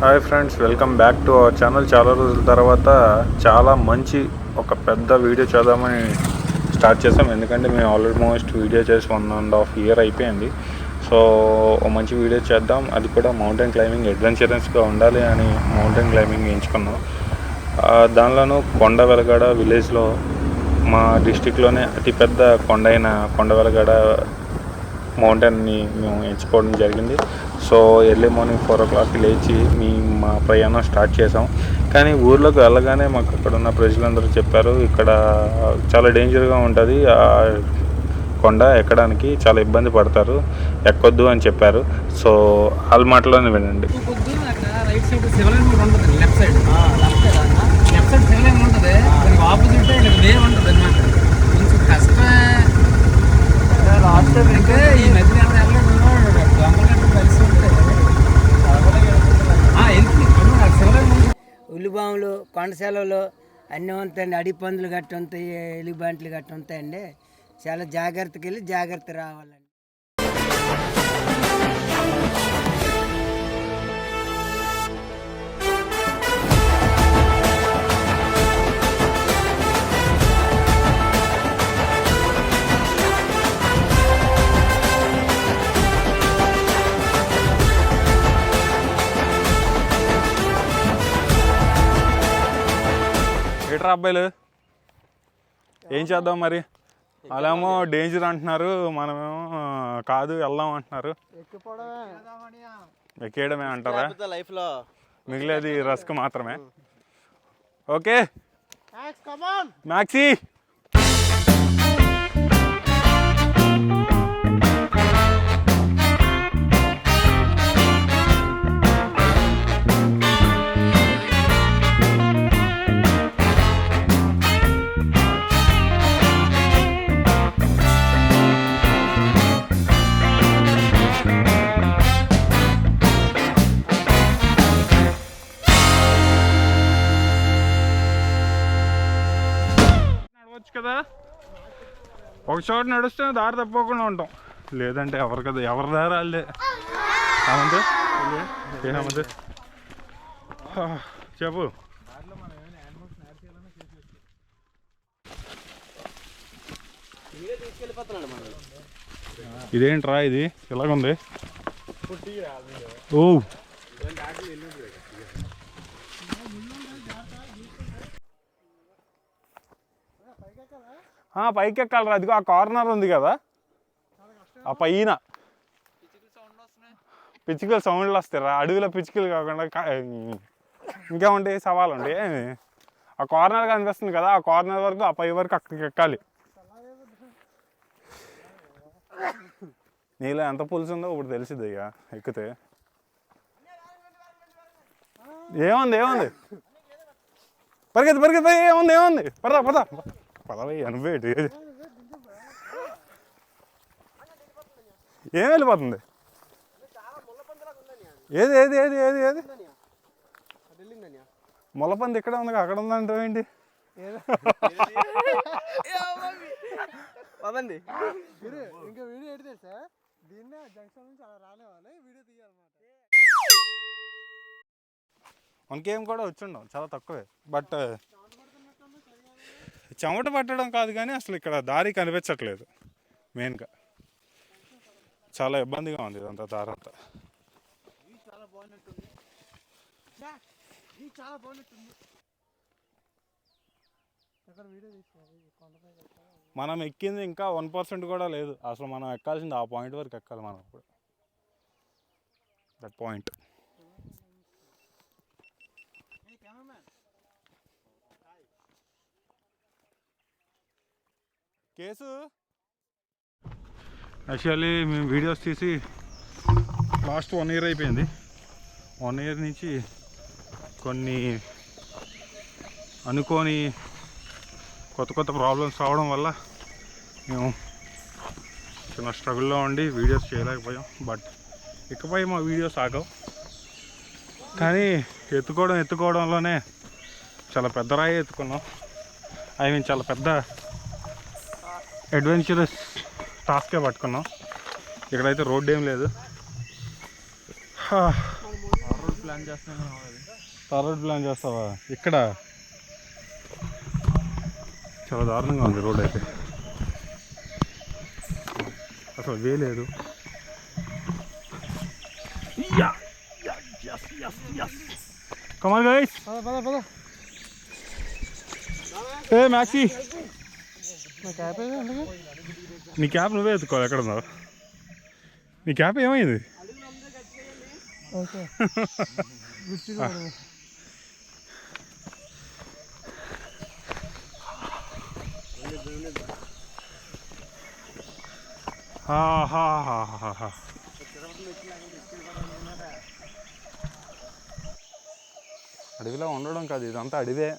Hi friends, welcome back to our channel. చాలా రోజుల తర్వాత చాలా మంచి ఒక పెద్ద వీడియో చేద్దామని స్టార్ట్ చేసాం. ఎందుకంటే మేము ఆల్మోస్ట్ వీడియో చేసి 1.5 year అయిపోయింది. సో ఒక మంచి వీడియో చేద్దాం, అది కూడా మౌంటైన్ క్లైంబింగ్ అడ్వెంచరస్గా ఉండాలి అని మౌంటైన్ క్లైంబింగ్ ఎంచుకున్నాం. దానిలోనూ కొండ వెలగడ విలేజ్లో మా డిస్టిక్లోనే అతిపెద్ద కొండ అయిన కొండ వెలగడ మౌంటైన్ని మేము ఎంచుకోవడం జరిగింది. సో ఎర్లీ మార్నింగ్ 4 o'clock లేచి మా ప్రయాణం స్టార్ట్ చేసాం. కానీ ఊర్లోకి వెళ్ళగానే మాకు అక్కడ ఉన్న ప్రజలందరూ చెప్పారు, ఇక్కడ చాలా డేంజర్గా ఉంటుంది, కొండ ఎక్కడానికి చాలా ఇబ్బంది పడతారు, ఎక్కొద్దు అని చెప్పారు. సో వాళ్ళ మాటలోనే వినండి. ఉల్లిబాములు కొండశాలలో అన్నీ ఉంటాయండి. అడవి పందులు గట్ట ఉంటాయి, ఎలుగుబంట్లు గట్ట ఉంటాయండి. చాలా జాగ్రత్తకి వెళ్ళి జాగ్రత్త రావాలండి. ఏట్రా అబ్బాయిలు, ఏం చేద్దాం మరి? వాళ్ళేమో డేంజర్ అంటున్నారు, మనమేమో కాదు వెళ్దాం అంటున్నారు. ఎక్కేయడమే అంటారా? లైఫ్లో మిగిలేది రస్క్ మాత్రమే. ఓకే మ్యాక్సీ, కదా ఒక చోట నడుస్తే దారి తప్పకుండా ఉంటాం, లేదంటే ఎవరు కదా ఎవరి దారి వాళ్ళే. ఏమంటే ఏమంటే చెప్పు. ఇదేంట్రా ఇది ఇలాగుంది? ఓ పైకి ఎక్కాలరా, అదిగో ఆ కార్నర్ ఉంది కదా, ఆ పైన పిచ్చుకలు సౌండ్లు వస్తాయిరా. అడవిలో పిచ్చుకలు కాకుండా ఇంకేముంటాయి, సవాలు ఉంటాయి. ఆ కార్నర్ కనిపిస్తుంది కదా, ఆ కార్నర్ వరకు, ఆ పై వరకు అక్కడికి ఎక్కాలి. నీలో ఎంత పులుసు ఉందో ఇప్పుడు తెలిసింది ఇక ఎక్కితే. ఏముంది ఏముంది, పరిగెత్తి పరిగెత్తి, ఏముంది ఏముంది, పదా పదా పదవి అనుభవేటి. ఏం వెళ్ళిపోతుంది? ఏది ఏది ఏది ఏది ఏది మొలపంది ఇక్కడ ఉంది, అక్కడ ఉందంటే ఏంటి? మనకేం కూడా వచ్చిండవు, చాలా తక్కువే. బట్ చెమట పట్టడం కాదు కానీ అసలు ఇక్కడ దారి కనిపించట్లేదు. మెయిన్గా చాలా ఇబ్బందిగా ఉంది ఇదంతా దారి అంతా. మనం ఎక్కింది ఇంకా 1% కూడా లేదు. అసలు మనం ఎక్కాల్సింది ఆ పాయింట్ వరకు ఎక్కాలి మనం ఇప్పుడు. That point. కేసు యాక్చువల్లీ మేము వీడియోస్ తీసి లాస్ట్ 1 year అయిపోయింది. 1 year నుంచి కొన్ని అనుకోని కొత్త కొత్త ప్రాబ్లమ్స్ రావడం వల్ల మేము చిన్న స్ట్రగుల్లో ఉండి వీడియోస్ చేయలేకపోయాం. బట్ ఇకపై మా వీడియోస్ ఆగవు. కానీ ఎత్తుకోవడంలోనే చాలా పెద్ద రాయి ఎత్తుకున్నాం. ఐ మీన్ చాలా పెద్ద అడ్వెంచరస్ టాస్కే పట్టుకున్నాం. ఇక్కడైతే రోడ్డు ఏం లేదు. ప్లాన్ చేస్తున్నాను. తార్ రోడ్ ప్లాన్ చేస్తావా? ఇక్కడ చాలా దారుణంగా ఉంది రోడ్ అయితే, అసలు వేయలేదు. కమాన్ గైస్, ఏ మ్యాక్సీ, నీ క్యాప్ నువ్వే ఎత్తుకోవాలి. ఎక్కడ ఉన్నావు? నీ క్యాప్ ఏమైంది? అడవిలో ఉండడం కాదు, ఇదంతా అడవే.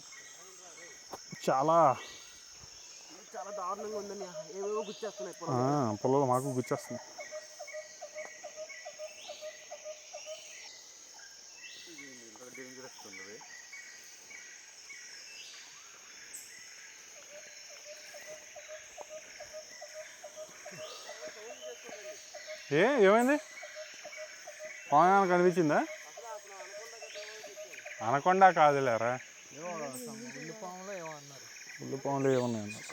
చాలా చాలా దారుణంగా ఉందని ఏవేవో గుచ్చేస్తున్నాయి. పొలంలో మాకు గుచ్చేస్తుంది. ఏమైంది? పాము కనిపించిందా? అనకొండ కాదులేరా, ఉల్లి పాములు ఏమన్నాయి అన్నారు.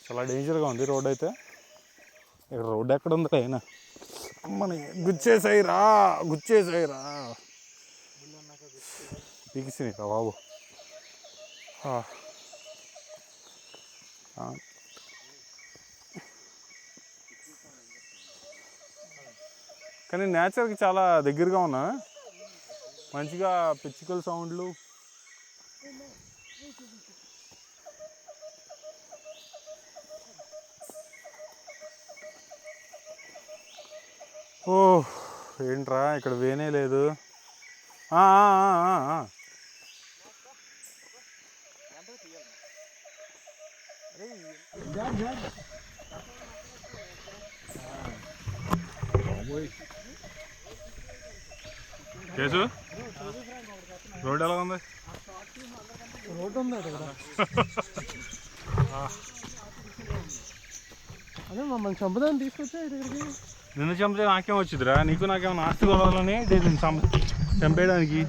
చాలా డేంజర్గా ఉంది రోడ్ అయితే. ఇక్కడ రోడ్ ఎక్కడ ఉంది అయినా మన గుచ్చేసాయిరా, పీకిసినాయిరా బాబు. కానీ నేచర్కి చాలా దగ్గరగా ఉన్నా, మంచిగా పిచ్చుకల సౌండ్లు. ఓ ఏంట్రా ఇక్కడ వేనే లేదు. కేసు రోడ్ ఎలా ఉంది? రోడ్డు ఉంది కదా, అదే మమ్మల్ని చంపుదాన్ని తీసుకొచ్చా ఇక్కడికి. నిన్ను చంపితే నాకేం వచ్చిందిరా? నీకు నాకేమో ఆస్తి కొనాలని చంపేయడానికి.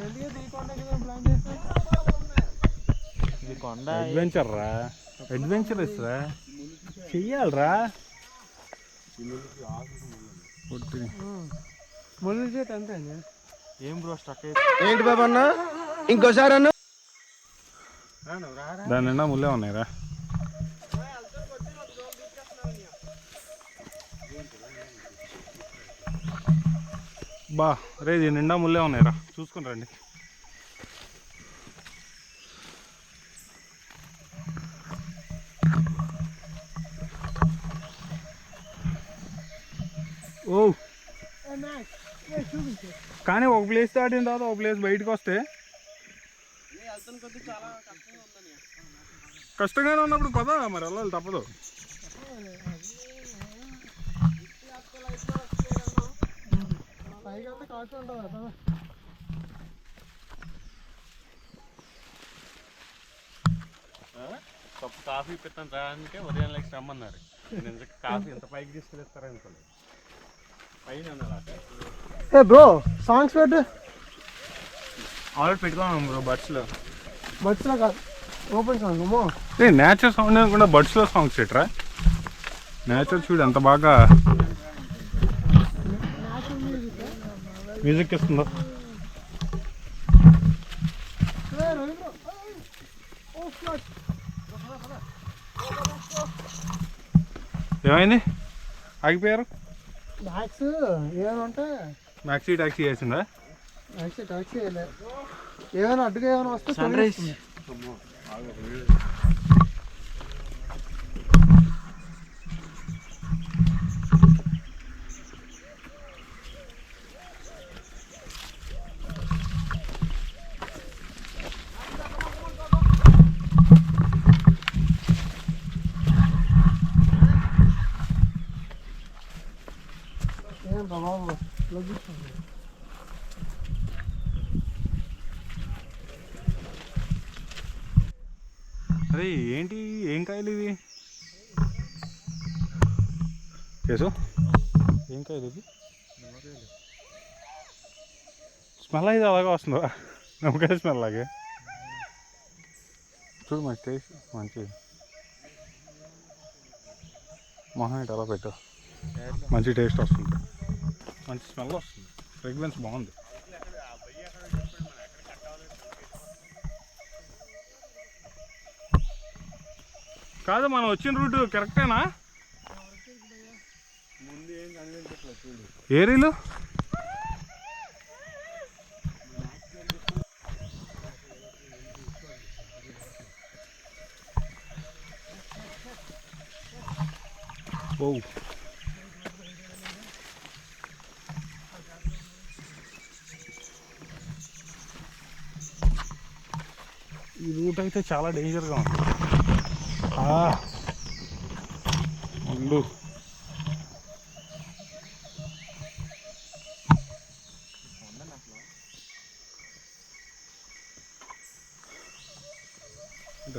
అడ్వెంచర్ రా, అడ్వెంచరస్ రా, చెయ్యాలరా. ముళ్ళు చేతి అంతే. ఏం బ్రో స్టక్ ఏంటి బాబా అన్న, ఇంకోసారి అన్న. దాని నిండా ముళ్ళే ఉన్నాయిరా. బా రే, ఇది నిండా ముళ్ళే ఉన్నాయిరా, చూసుకుని రండి. ఓ కానీ ఒక ప్లేస్ దాటిన తర్వాత ఒక ప్లేస్ బయటకు వస్తే కష్టంగానే ఉన్నప్పుడు పదా మరి వెళ్ళాలి, తప్పదు. కాఫీ పెట్టాను రానికే ఉదయం లైక్ రమ్మన్నారు. కాఫీ ఎంత పైకి తీసుకెళ్ళిస్తారనుకోండి. ఏ బ్రో సాంగ్స్ పెట్టు. ఆల్రెడీ పెట్టుకున్నాం బ్రో బడ్స్లో. బడ్స్లో కాదు, ఓపెన్ సాంగ్. నేచర్ సౌండ్ అనుకుంటా బడ్స్లో సాంగ్స్ పెట్టరా. నేచర్ చూడు ఎంత బాగా మ్యూజిక్ ఇస్తుందో. ఏమైంది? ఆగిపోయారు. మ్యాక్స్ ఏమంటే మ్యాక్సీ ట్యాక్సీ చేసిందా? మ్యాక్సీ ట్యాక్సీ ఏమైనా అడ్డుగా ఏమైనా వస్తే సన్ రైజ్. బాబు అరే ఏంటి, ఏం కాయలు ఇవి? కేసు ఏం కాయలు ఇది? స్మెల్ అయితే అలాగే వస్తుందా? నిమ్మకాయ స్మెల్ లాగే చూడు. మంచి టేస్ట్, మంచి మొహం ఇటు అలా పెట్టు. మంచి టేస్ట్ వస్తుంది, మంచి స్మెల్ వస్తుంది, ఫ్రేగ్రెన్స్ బాగుంది. కాదు మనం వచ్చిన రూట్ కరెక్టేనా? ఏరీలు ఓ ఈ రూట్ అయితే చాలా డేంజర్గా ఉంది. ఉండు,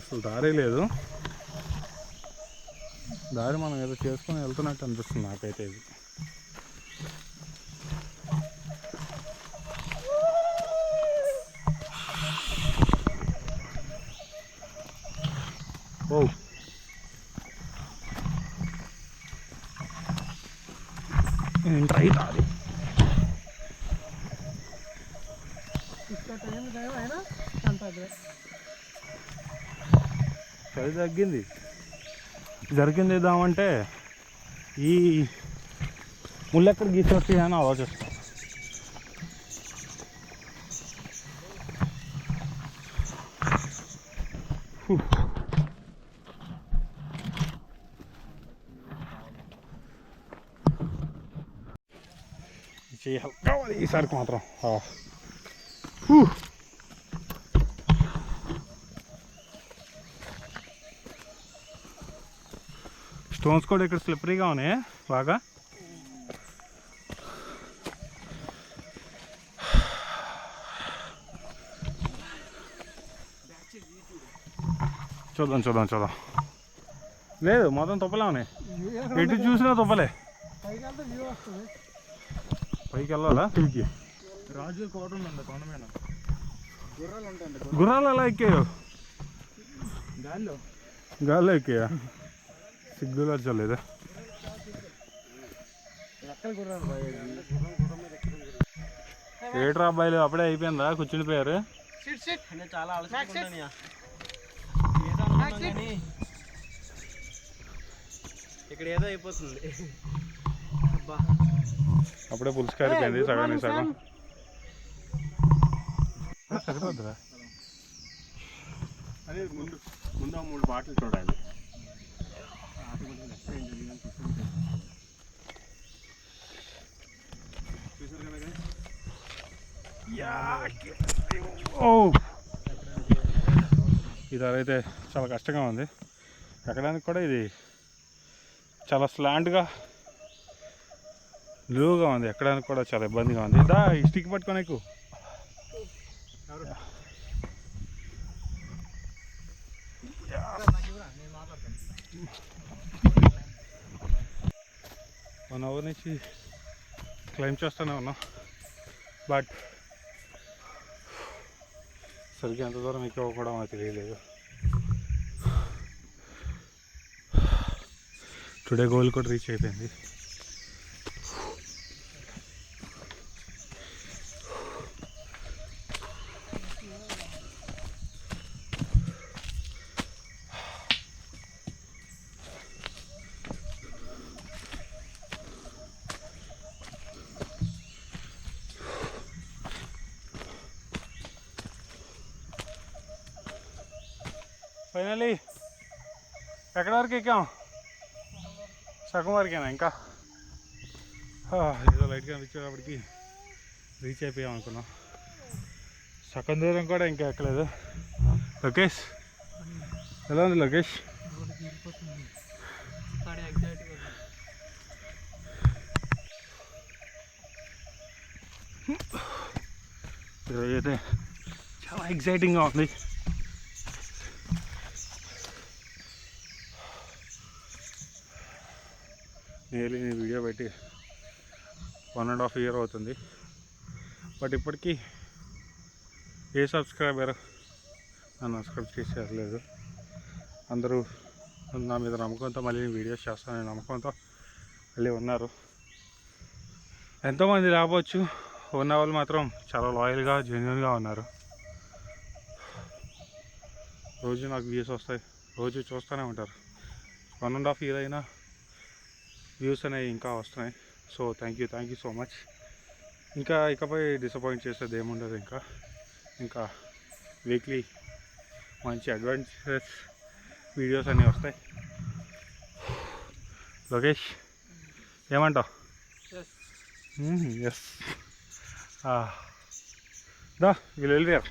అసలు దారే లేదు. దారి మనం ఏదో చేసుకొని వెళ్తున్నట్టు అనిపిస్తుంది నాకైతే ఇది. ఓ ట్రై దారి చలి తగ్గింది. జరిగింది ఇద్దామంటే ఈ ముళ్ళు ఎక్కడ గీసేస్తాయి అని ఆలోచిస్తాం. చేయాలి కావాలి ఈసారికి మాత్రం. స్టోన్స్ కూడా ఇక్కడ స్లిప్పరీగా ఉన్నాయి బాగా. చూద్దాం చూద్దాం చూద్దాం. లేదు మొత్తం తుప్పలే ఉన్నాయి, ఎటు చూసినా తుప్పలే. పైకి వెళ్ళాలా? పైకి రాజు కోట ఉందండి, కొండ మీద గుర్రాలు ఉంటాయండి. గుర్రాలు ఎలా ఎక్కాయో? గాల్లో ఎక్కాయా? సిగ్గులు వచ్చలేదా? ఏట్రా అబ్బాయిలు అప్పుడే అయిపోయిందా? కూర్చుని పోయారు. ఇక్కడ ఏదో అయిపోతుంది. అప్పుడే పులుసు కారిపోయింది సగానికి సగం. సరిపోద్దురా అదే ముందు ముందు 3 బాటిల్ చూడాలి. ఈ దారి అయితే చాలా కష్టంగా ఉంది ఎక్కడానికి కూడా. ఇది చాలా స్లాంట్గా లోగా ఉంది, ఎక్కడానికి కూడా చాలా ఇబ్బందిగా ఉంది. దా ఈ స్టిక్ పట్టుకొని ఎక్కువ. వన్ అవర్ నుంచి క్లైమ్ చేస్తూనే ఉన్నాం, బట్ సరిగ్గా ఎంత దూరం ఎక్కువ కూడా మాకు తెలియలేదు. టుడే గోల్ కూడా రీచ్ అయిపోయింది. ఫైనలీ ఎక్కడి వరకు ఎక్కాం? సగం వరకేనా ఇంకా? ఏదో లైట్గా అనిపించేటప్పటికి రీచ్ అయిపోయాం అనుకున్నాం. సగం దూరం కూడా ఇంకా ఎక్కలేదు. లోకేష్ ఎలా ఉంది లోకేష్? ఈరోజు అయితే చాలా ఎగ్జైటింగ్గా ఉంది. నేను వీడియో పెట్టి 1.5 year అవుతుంది. బట్ ఇప్పటికీ ఏ సబ్స్క్రైబర్ నన్ను సబ్స్క్రైబ్ చేసేయలేదు. అందరూ నా మీద నమ్మకంతో మళ్ళీ వీడియోస్ చేస్తానని నమ్మకంతో మళ్ళీ ఉన్నారు. ఎంతోమంది రావచ్చు, ఉన్న వాళ్ళు మాత్రం చాలా లాయల్గా జెన్యున్గా ఉన్నారు. రోజు నాకు వ్యూస్ వస్తాయి, రోజు చూస్తూనే ఉంటారు. 1.5 year అయినా వ్యూస్ అనేవి ఇంకా వస్తున్నాయి. So thank you so much. ఇకపై డిసప్పాయింట్ చేసేది ఏముండదు. ఇంకా వీక్లీ మంచి అడ్వెంచరస్ వీడియోస్ అన్నీ వస్తాయి. లోకేష్ ఏమంటావు? ఎస్ దా వీళ్ళు వెళ్ళారు.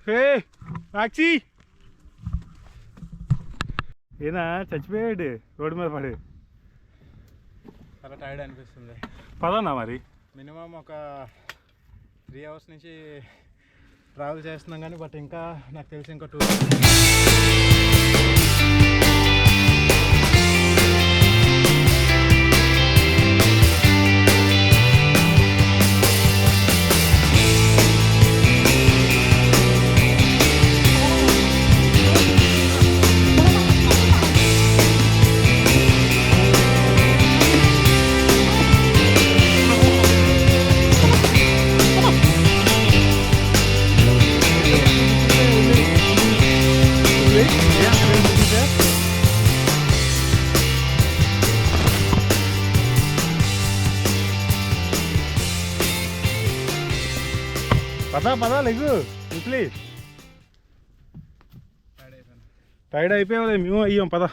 హే టాక్సీ ఏనా చచ్చిపోయాడు రోడ్డు మీద పడి. చాలా టైర్డ్ అనిపిస్తుంది. పదన్నా మరి మినిమం ఒక 3 hours నుంచి ట్రావెల్ చేస్తున్నాం కానీ బట్ ఇంకా నాకు తెలిసి ఇంకా 2 పదా లెగ్గు ప్లీజ్. టైర్డ్ అయిపోయావు, మేము అయ్యాం. పద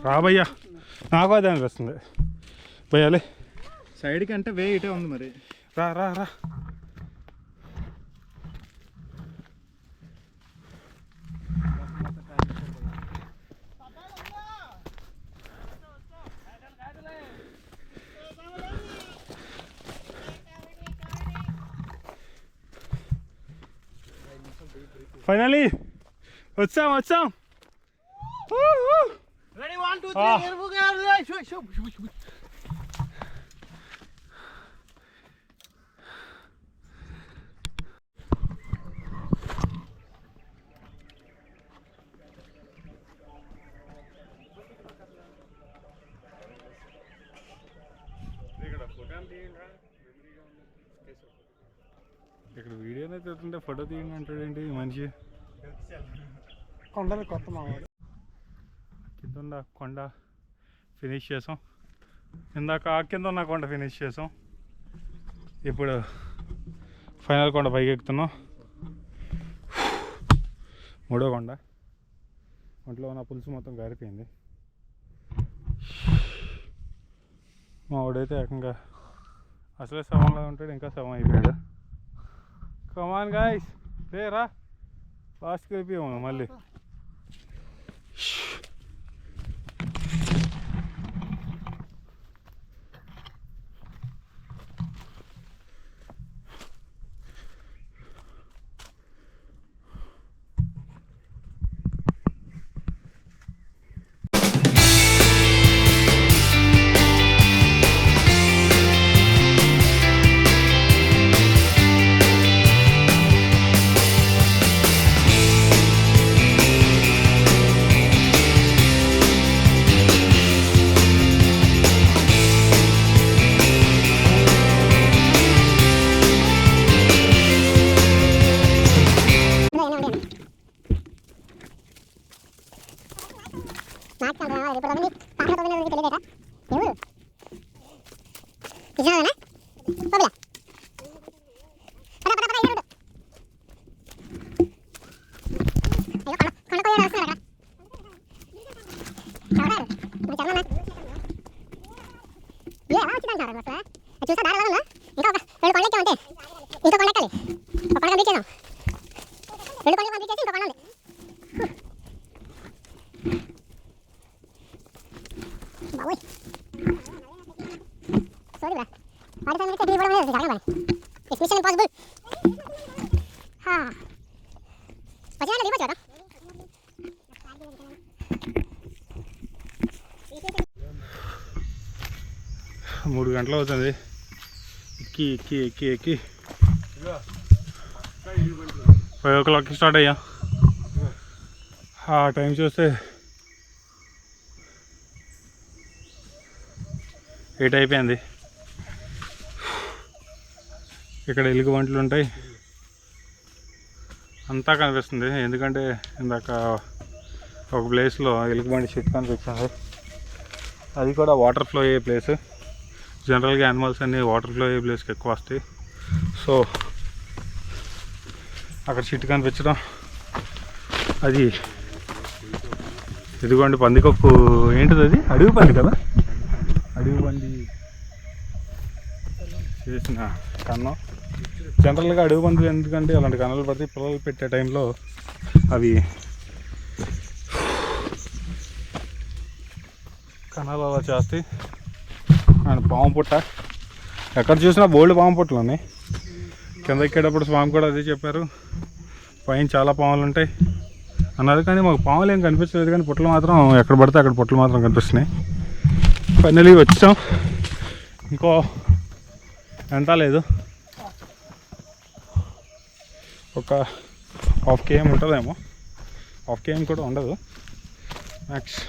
రాబయ్యా, నాకు అదే అనిపిస్తుంది. పోయాలి సైడ్కి అంటే వే ఇటే ఉంది మరి. రా రా రా ఫైనలీ వచ్చాం. Ready, 1, 2, 3, here we go. Show. ఇక్కడ వీడియోనే తిరుగుతుంటే ఫోటో తీయండి అంటాడేంటి మనిషి. కొండలు కొత్త మావాడు. కింద కొండ ఫినిష్ చేసాం. ఇందాక కింద ఉన్న కొండ ఫినిష్ చేసాం. ఇప్పుడు ఫైనల్ కొండ పైకి ఎక్కుతున్నాం. 3వ కొండ. ఒంట్లో ఉన్న పులుసు మొత్తం గారిపోయింది. మా వాడైతే ఏకంగా అసలే శవంలో ఉంటాడు, ఇంకా శవం అయిపోయాడు. కమాన్ గాయ్స్, రా లాస్ట్కి వెళ్ళిపోయాము మళ్ళీ. మూడు గంటలు అవుతుంది. ఎక్కి ఎక్కి ఎక్కి ఎక్కి 5 o'clockకి స్టార్ట్ అయ్యా. ఆ టైం చూస్తే 8 అయిపోయింది. ఇక్కడ ఎలుగు బంట్లు ఉంటాయి, అంతా కనిపిస్తుంది. ఎందుకంటే ఇందాక ఒక ప్లేస్లో ఎలుగుబంటి చెట్టు కనిపించింది. అది కూడా వాటర్ ఫ్లో అయ్యే ప్లేస్. జనరల్గా యానిమల్స్ అన్నీ వాటర్ ఫ్లో అయ్యే ప్లేస్కి ఎక్కువ వస్తాయి. సో అక్కడ చెట్టు కనిపించడం, అది ఇదిగోండి పందికొక్కు. ఏంటిది అది? అడవి పంది కదా, అడవి పంది చేసిన కన్నం. జనరల్గా అడవి పందులు ఎందుకంటే అలాంటి కన్నులు పడితే పిల్లలు పెట్టే టైంలో అవి కన్నాలు అలా చేస్తాయి. అండ్ పాము పుట్ట, ఎక్కడ చూసినా బోల్డ్ పాము పుట్టలు ఉన్నాయి. కింద ఎక్కేటప్పుడు స్వామి కూడా అదే చెప్పారు, పైన చాలా పాములు ఉంటాయి అన్నారు. కానీ మాకు పాములు ఏం కనిపించలేదు, కానీ పుట్టలు మాత్రం ఎక్కడ పడితే అక్కడ పుట్టలు మాత్రం కనిపిస్తున్నాయి. ఫైనలీ వచ్చాం. ఇంకో ఎంత లేదు, ఒక 1/2 km ఉంటుందేమో. 1/2 km కూడా ఉండదు, మ్యాక్స్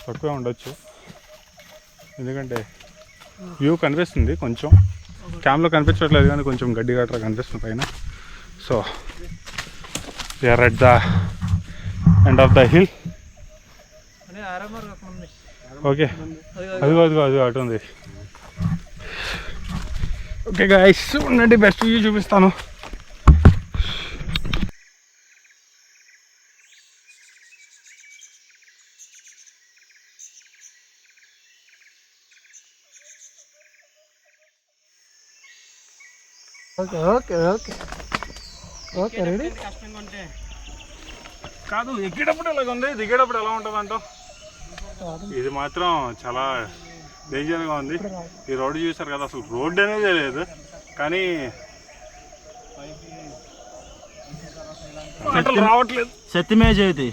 తక్కువే ఉండొచ్చు. ఎందుకంటే వ్యూ కనిపిస్తుంది, కొంచెం క్యామ్లో కనిపించట్లేదు కానీ కొంచెం గడ్డి గట్రా కనిపిస్తుంది పైన. So we're at the end of the hill. Okay, అదిగో అదిగో అదిగో అటు ఉంది. ఓకే గైస్, ఉండండి బెస్ట్ వ్యూ చూపిస్తాను. Okay okay okay okay ready. కాదు, ఎక్కేటప్పుడు ఇలాగ ఉంది, దిగేటప్పుడు ఎలా ఉంటుంది అంటావు? ఇది మాత్రం చాలా డేంజర్గా ఉంది. ఈ రోడ్డు చూసారు కదా, అసలు రోడ్డు అనేది లేదు. కానీ రావట్లేదు. సత్యమే జయతి.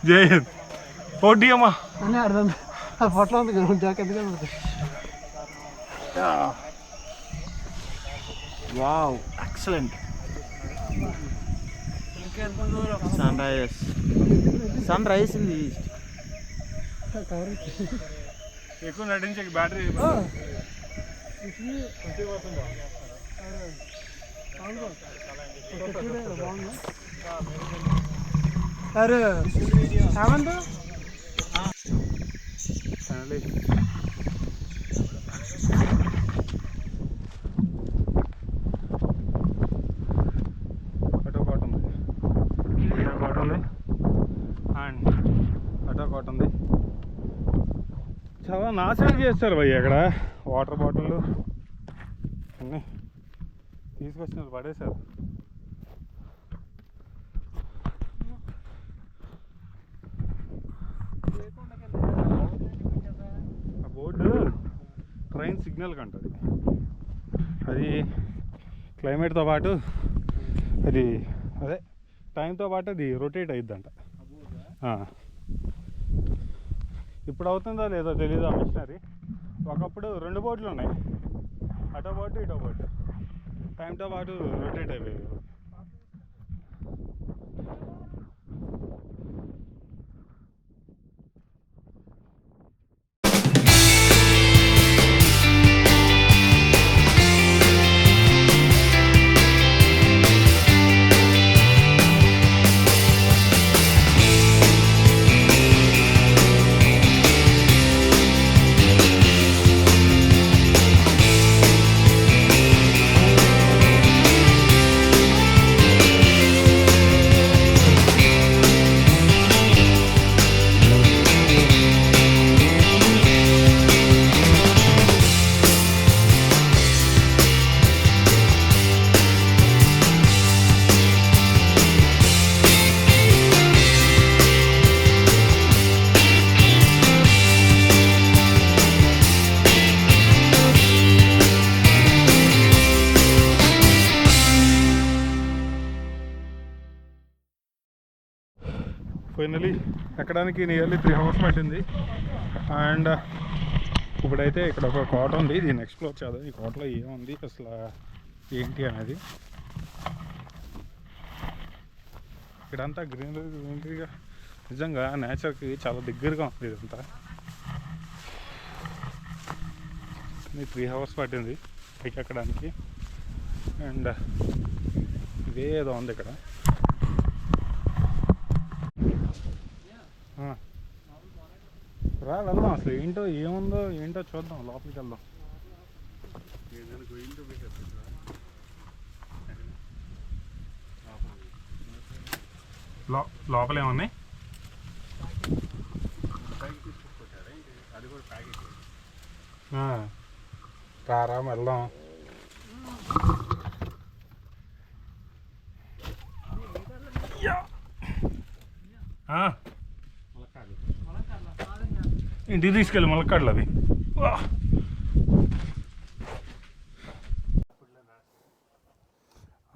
జై హింద్. ఓడి అమ్మా అని అర్థం. ఆ ఫోటో ఉంది కదా, జాకెట్ కదా. Wow, excellent. Sunrise in the east. ఎక్కువ నటించే బ్యాటరీ అరే ఏమంటా అండ్ అటో కోట ఉంది. చాలా నాశనం చేస్తారు భయ్య అక్కడ. వాటర్ బాటిల్ అన్నీ తీసుకొచ్చినారు, పడేశారు. ఆ బోర్డు ట్రైన్ సిగ్నల్ కంటది. అది క్లైమేట్తో పాటు అది అదే టైంతో పాటు అది రొటేట్ అయిద్దంట. ఇప్పుడు అవుతుందో లేదో తెలీదు ఆ మిషనరీ. ఒకప్పుడు 2 బోట్లు ఉన్నాయి, అటో బోటు ఇటో బోటు. టైంతో పాటు రొటేట్ అయిపోయాయి. ఫైనలీ ఎక్కడానికి నియర్లీ 3 hours పట్టింది. అండ్ ఇప్పుడైతే ఇక్కడ ఒక కోట ఉంది, దీన్ని ఎక్స్ప్లోర్ చేద్దాం. ఈ కోటలో ఏముంది అసలు ఏంటి అనేది. ఇక్కడంతా గ్రీనరీగా నిజంగా నేచర్కి చాలా దగ్గరగా ఉంది ఇదంతా. కానీ 3 hours పట్టింది పైకి ఎక్కడానికి. అండ్ ఇదే ఏదో ఉంది ఇక్కడ. రా వెళ్దాం, అసలు ఏంటో ఏముందో ఏంటో చూద్దాం, లోపలికి వెళ్దాం. లోపల ఏమన్నాయి? రారా వెళ్దాం. ఇంటికి తీసుకెళ్ళి ములక్కాడలు అవి.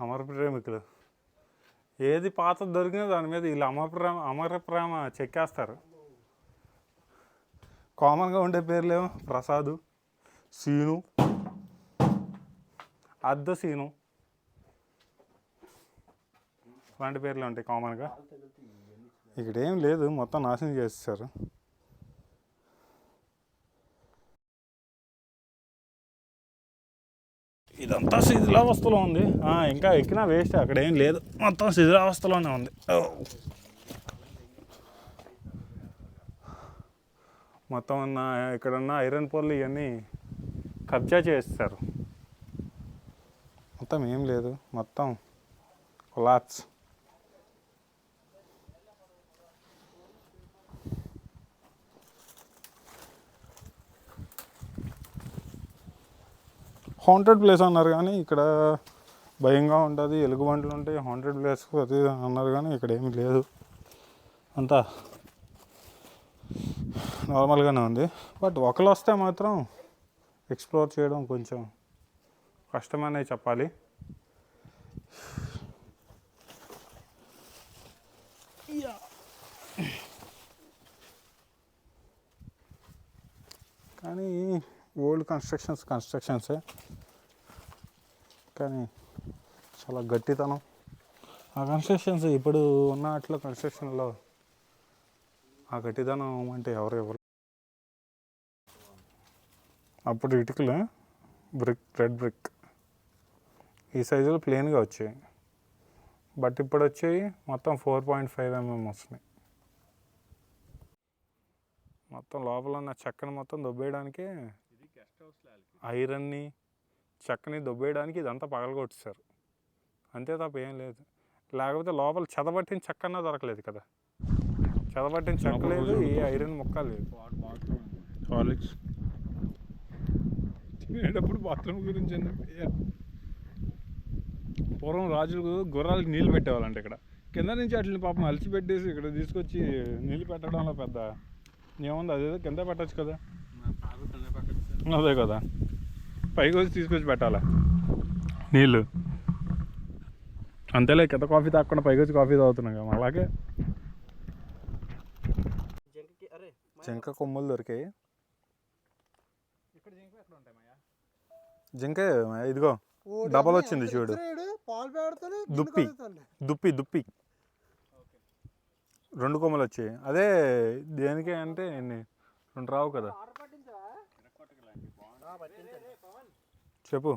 అమర ప్రేమికులు ఏది పాత దొరికినా దాని మీద వీళ్ళు అమర ప్రేమ చెక్కేస్తారు. కామన్గా ఉండే పేర్లేమో ప్రసాదు, సీను, అద్ద సీను అలాంటి పేర్లు ఉంటాయి కామన్గా. ఇక్కడ ఏం లేదు, మొత్తం నాశనం చేసేసారు. ఇదంతా శిథిలావస్థలో ఉంది. ఇంకా ఎక్కినా వేస్ట్, అక్కడ ఏం లేదు, మొత్తం శిథిలావస్థలోనే ఉంది. మొత్తం ఉన్న ఇక్కడున్న ఐరన్ పోర్లు ఇవన్నీ కబ్జా చేస్తారు. మొత్తం ఏం లేదు, మొత్తం కొలాప్స్. హాంటెడ్ ప్లేస్ అన్నారు కానీ ఇక్కడ భయంగా ఉంటుంది, ఎలుగుబంట్లు ఉంటాయి, హాంటెడ్ ప్లేస్ అది అన్నారు కానీ ఇక్కడ ఏమీ లేదు, అంతా నార్మల్గానే ఉంది. బట్ ఒకరు వస్తే మాత్రం ఎక్స్ప్లోర్ చేయడం కొంచెం కష్టమనే చెప్పాలి. కానీ ఓల్డ్ కన్స్ట్రక్షన్సే కానీ చాలా గట్టితనం. ఆ కన్స్ట్రక్షన్స్ ఇప్పుడు ఉన్న అట్లా కన్స్ట్రక్షన్లో ఆ గట్టితనం అంటే ఎవరు అప్పుడు ఇటుకలు రెడ్ బ్రిక్ ఈ సైజులో ప్లెయిన్గా వచ్చాయి. బట్ ఇప్పుడు వచ్చాయి మొత్తం 4.5 mm వస్తున్నాయి. మొత్తం లోపల ఉన్న చెక్కని మొత్తం దొబ్బేయడానికి, ఐరన్ని చెక్కని దొబ్బేయడానికి ఇదంతా పగలగొట్టేశారు అంతే తప్ప ఏం లేదు. లేకపోతే లోపల చెదబట్టిన చెక్కన్నా దొరకలేదు కదా, చెదబట్టిన చెక్క లేదు, ఏ ఐరన్ ముక్క లేదు. హార్లిక్స్ తినేటప్పుడు బాత్రూమ్ గురించి పూర్వం రాజులు గుర్రాలకి నీళ్ళు పెట్టేవాళ్ళంటే ఇక్కడ కింద నుంచి అట్లని పాపం అలసి పెట్టేసి ఇక్కడ తీసుకొచ్చి నీళ్ళు పెట్టడంలో పెద్ద ఏముంది, అదేదో కింద పెట్టచ్చు కదా. అదే కదా, పైకి వచ్చి తీసుకొచ్చి పెట్టాలా నీళ్ళు. అంతేలే, కింద కాఫీ తాగకుండా పైకి వచ్చి కాఫీ తాగుతున్నాం కదా. అలాగే జింక కొమ్ములు దొరికాయి. జింక ఇదిగో డబల్ వచ్చింది చూడు, దుప్పి దుప్పి దుప్పి 2 కొమ్మలు వచ్చాయి. అదే దేనికి అంటే 2 రావు కదా. చెప్పు.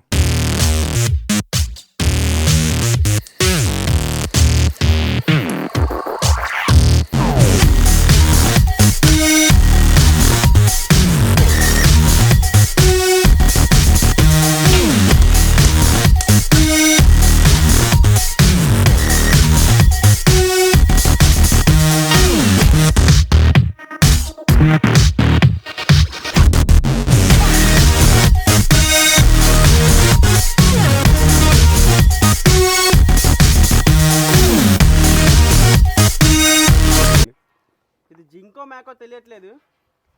జింకో మేకో తెలియట్లేదు,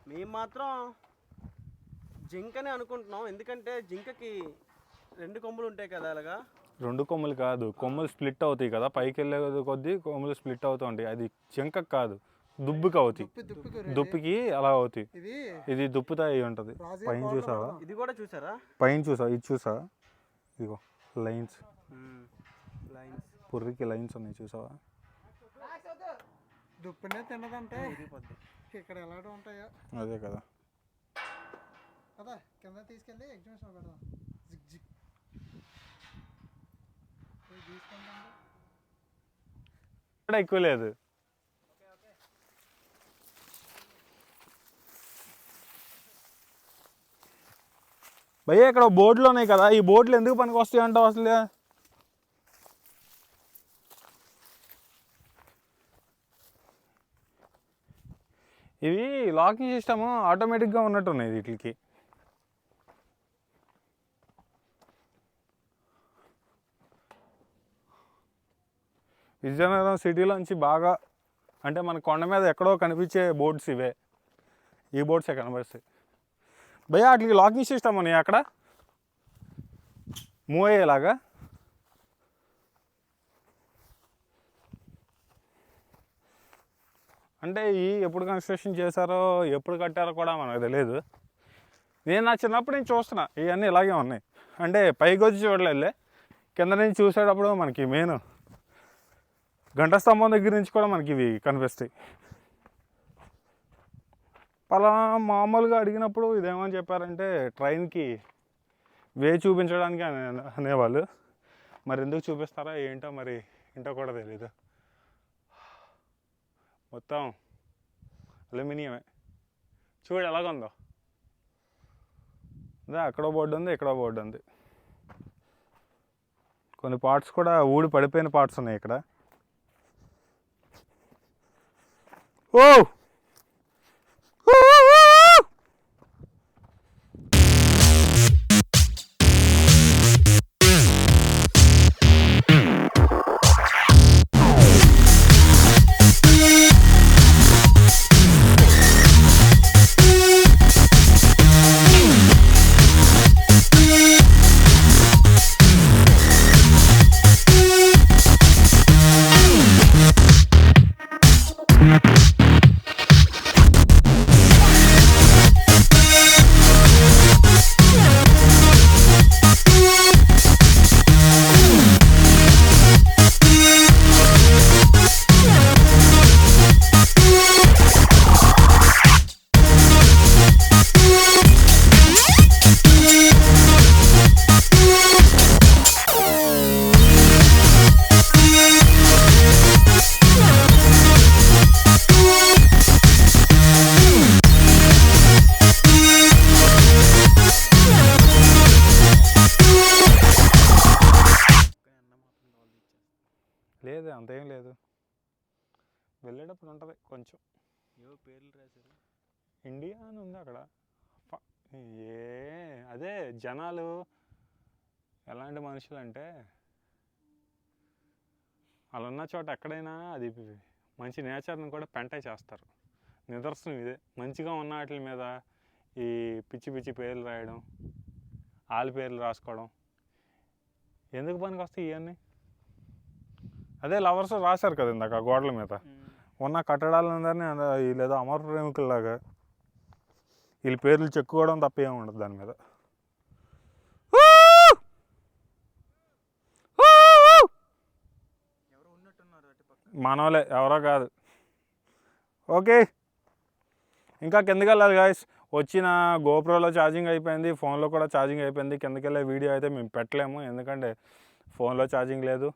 మేము మాత్రం జింకనే అనుకుంటున్నాం. ఎందుకంటే జింకకి 2 కొమ్ములు ఉంటాయి కదా, అలాగా 2 కొమ్ములు కాదు, కొమ్ములు స్ప్లిట్ అవుతాయి కదా, పైకి వెళ్ళే కొద్దీ కొమ్ములు స్ప్లిట్ అవుతూ ఉంటాయి. అది జింకకు కాదు, దుబ్బుకి అవుతాయి. దుప్పికి అలా అవుతాయి. ఇది దుప్పుతా అయి ఉంటుంది. పైన చూసావా? ఇది కూడా చూసారా? పైన చూసావా? ఇది చూసావా? ఇదిగో లైన్స్, పుర్రికి లైన్స్ ఉన్నాయి చూసావా? దుప్పునే తిన్నదంటే ఇక్కడ ఎలాంటి ఉంటాయో అదే కదా. కదా కింద తీసుకెళ్ళి ఎగ్జిబిషన్ పెడదాం. జిగ్ జిగ్ ఇక్కడ ఎక్కువ లేదు. భయ్యా ఇక్కడ బోట్లు ఉన్నాయి కదా, ఈ బోట్లు ఎందుకు పనికి వస్తాయి అంటావు అసలు? ఇవి లాకింగ్ సిస్టమ్ ఆటోమేటిక్గా ఉన్నట్టున్నాయి వీటికి. విజయనగరం సిటీలోంచి బాగా అంటే మన కొండ మీద ఎక్కడో కనిపించే బోట్స్ ఇవే, ఈ బోట్సే కనిపిస్తాయి. భయ్యా వాటికి లాకింగ్ సిస్టమ్ ఉన్నాయి అక్కడ మూవ్ అయ్యేలాగా. అంటే ఈ ఎప్పుడు కన్స్ట్రక్షన్ చేశారో ఎప్పుడు కట్టారో కూడా మనకు తెలియదు. నేను నా చిన్నప్పుడు నేను చూస్తున్నా ఇవన్నీ ఇలాగే ఉన్నాయి. అంటే పైకి వచ్చి చూడలేదులే, కింద నుంచి చూసేటప్పుడు మనకి మెయిన్ గంట స్తంభం దగ్గర నుంచి కూడా మనకి ఇవి కనిపిస్తాయి. మామూలుగా అడిగినప్పుడు ఇదేమని చెప్పారంటే ట్రైన్కి వే చూపించడానికి అనేవాళ్ళు. మరి ఎందుకు చూపిస్తారా ఏంటో మరి ఏంటో కూడా తెలీదు. మొత్తం అల్యూమినియమే. చూడు ఎలాగుందో. అదే అక్కడో బోర్డు ఉంది, ఇక్కడో బోర్డు ఉంది. కొన్ని పార్ట్స్ కూడా ఊడి పడిపోయిన పార్ట్స్ ఉన్నాయి ఇక్కడ. ఓ లేదు అంతేం లేదు, వెళ్ళేటప్పుడు ఉంటుంది కొంచెం. ఏవో పేర్లు రాశారు, ఇండియా అని ఉంది అక్కడ. అదే జనాలు ఎలాంటి మనుషులు అంటే వాళ్ళు ఉన్న చోట ఎక్కడైనా అది మంచి నేచర్ని కూడా పెంటై చేస్తారు. నిదర్శనం ఇదే. మంచిగా ఉన్న వాటి మీద ఈ పిచ్చి పిచ్చి పేర్లు రాయడం, వాళ్ళ పేర్లు రాసుకోవడం ఎందుకు పనికి వస్తాయి ఇవన్నీ? అదే లవర్స్ రాశారు కదా ఇందాక గోడల మీద ఉన్న కట్టడాలందరినీ, వీళ్ళేదో అమర ప్రేమికుల్లాగా వీళ్ళ పేర్లు చెక్కుకోవడం తప్ప ఏమి ఉండదు దాని మీద. మనోలే, ఎవరో కాదు. ఓకే, ఇంకా కిందకి వెళ్ళాలి గాయస్. వచ్చిన గోప్రోలో ఛార్జింగ్ అయిపోయింది, ఫోన్లో కూడా ఛార్జింగ్ అయిపోయింది. కిందకి వెళ్ళే వీడియో అయితే మేము పెట్టలేము, ఎందుకంటే ఫోన్లో ఛార్జింగ్ లేదు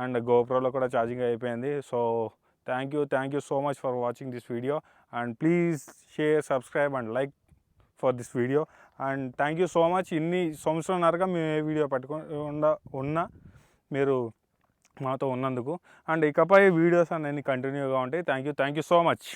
అండ్ గోప్రోలో కూడా ఛార్జింగ్ అయిపోయింది. So thank you so much for watching this video and please share, subscribe and like for this video. And thank you so much. ఇన్ని సంవత్సరంన్నరగా మేము ఏ వీడియో ఉన్నా మీరు మాతో ఉన్నందుకు. అండ్ ఇకపై వీడియోస్ అన్నీ కంటిన్యూగా ఉంటాయి. Thank you so much.